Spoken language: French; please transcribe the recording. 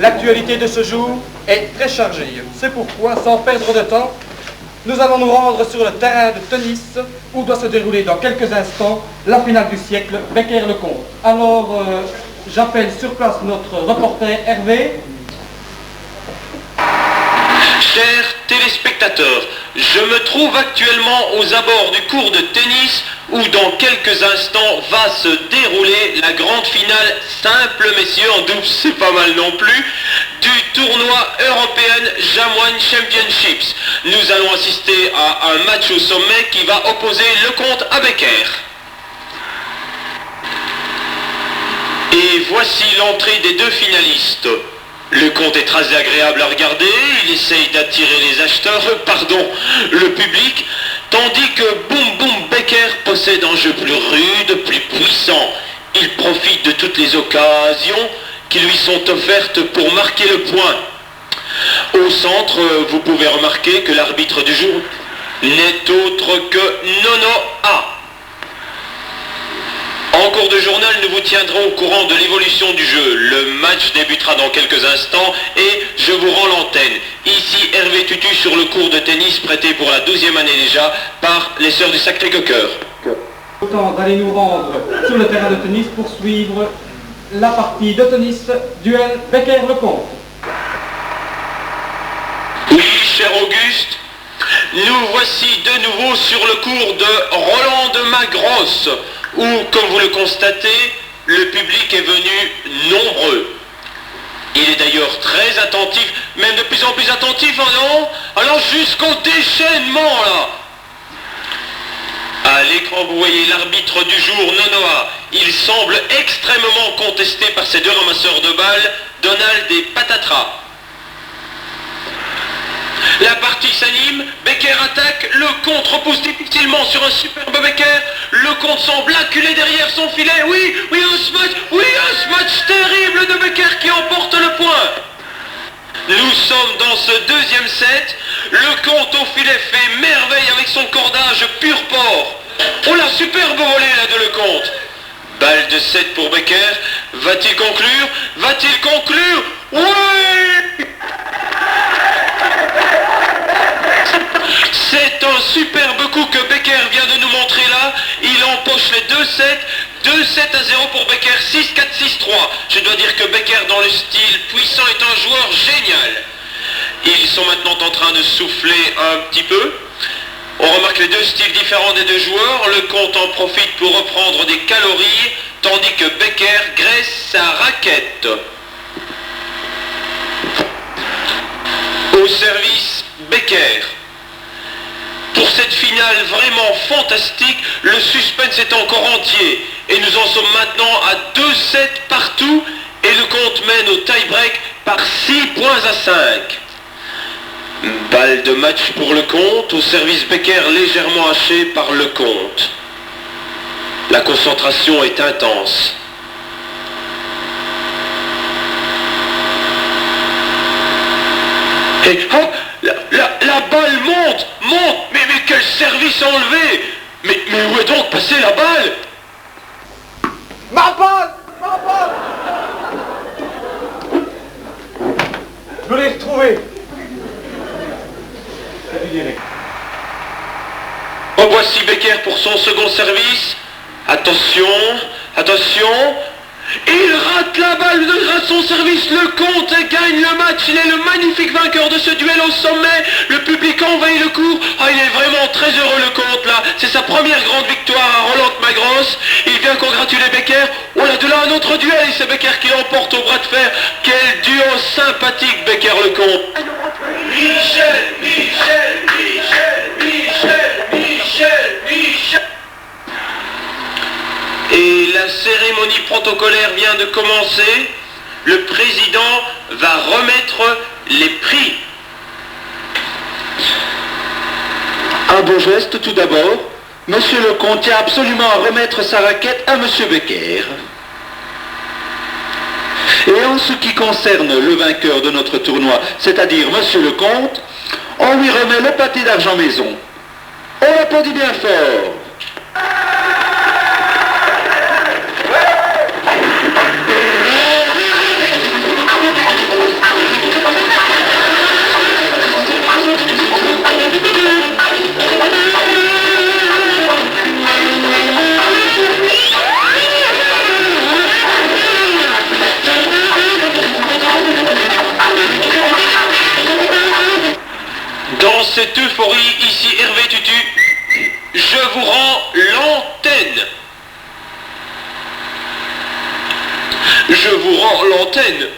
L'actualité de ce jour est très chargée. C'est pourquoi, sans perdre de temps, nous allons nous rendre sur le terrain de tennis où doit se dérouler dans quelques instants la finale du siècle, Becker-Lecomte. Alors, j'appelle sur place notre reporter Hervé. Chers téléspectateurs, je me trouve actuellement aux abords du court de tennis où dans quelques instants va se dérouler la grande finale simple messieurs en double, c'est pas mal non plus, du tournoi European Jam1 Championships. Nous allons assister à un match au sommet qui va opposer Lecomte à Becker. Et voici l'entrée des deux finalistes. Lecomte est très agréable à regarder, il essaye d'attirer les acheteurs, le public, tandis que Boum Boum Becker possède un jeu plus rude, plus puissant. Il profite de toutes les occasions qui lui sont offertes pour marquer le point. Au centre, vous pouvez remarquer que l'arbitre du jour n'est autre que Nono A. En cours de journal, nous vous tiendrons au courant de l'évolution du jeu. Le match débutera dans quelques instants et je vous rends l'antenne. Ici Hervé Tutu sur le court de tennis prêté pour la 12e année déjà par les Sœurs du Sacré-Cœur. Autant d'aller nous rendre sur le terrain de tennis pour suivre la partie de tennis duel Becker-Lecomte. Oui, cher Auguste, nous voici de nouveau sur le court de Roland de Magros, où, comme vous le constatez, le public est venu nombreux. Il est d'ailleurs très attentif, même de plus en plus attentif, allant jusqu'au déchaînement, là. À l'écran, vous voyez l'arbitre du jour, Nonoa. Il semble extrêmement contesté par ces deux ramasseurs de balles, Donald et Patatras. La partie s'anime, Becker attaque, Lecomte repousse difficilement sur un superbe Becker, Lecomte semble acculé derrière son filet, oui, un match terrible de Becker qui emporte le point. Nous sommes dans ce deuxième set, Lecomte au filet fait merveille avec son cordage pur porc. Oh la superbe volée là de Lecomte. Balle de 7 pour Becker, va-t-il conclure? Oui! C'est un superbe coup que Becker vient de nous montrer là. Il empoche les 2-7 2-7-0 pour Becker, 6-4-6-3. Je dois dire que Becker dans le style puissant est un joueur génial. Ils sont maintenant en train de souffler un petit peu. On remarque les deux styles différents des deux joueurs. Lecomte en profite pour reprendre des calories, tandis que Becker graisse sa raquette. Au service, Becker. Pour cette finale vraiment fantastique, le suspense est encore entier. Et nous en sommes maintenant à 2-7 partout. Et Lecomte mène au tie-break par 6 points à 5. Balle de match pour Lecomte. Au service Becker légèrement haché par Lecomte. La concentration est intense. Et hop, la balle monte, mais quel service enlevé. Mais où est donc passée la balle? Ma balle! Je l'ai retrouvée. Revoici Becker pour son second service. Attention. Il rate la balle, il rate son service, Lecomte gagne le match, il est le magnifique vainqueur de ce duel au sommet, le public envahit le court, il est vraiment très heureux Lecomte là, c'est sa première grande victoire à Roland de Magros, il vient congratuler Becker, de là un autre duel et c'est Becker qui l'emporte au bras de fer, quel duo sympathique Becker-Lecomte. Michel. Et la cérémonie protocolaire vient de commencer. Le président va remettre les prix. Un beau geste tout d'abord. Monsieur Lecomte tient absolument à remettre sa raquette à Monsieur Becker. Et en ce qui concerne le vainqueur de notre tournoi, c'est-à-dire Monsieur Lecomte, on lui remet le pâté d'argent maison. On applaudit bien fort. Je vous rends l'antenne.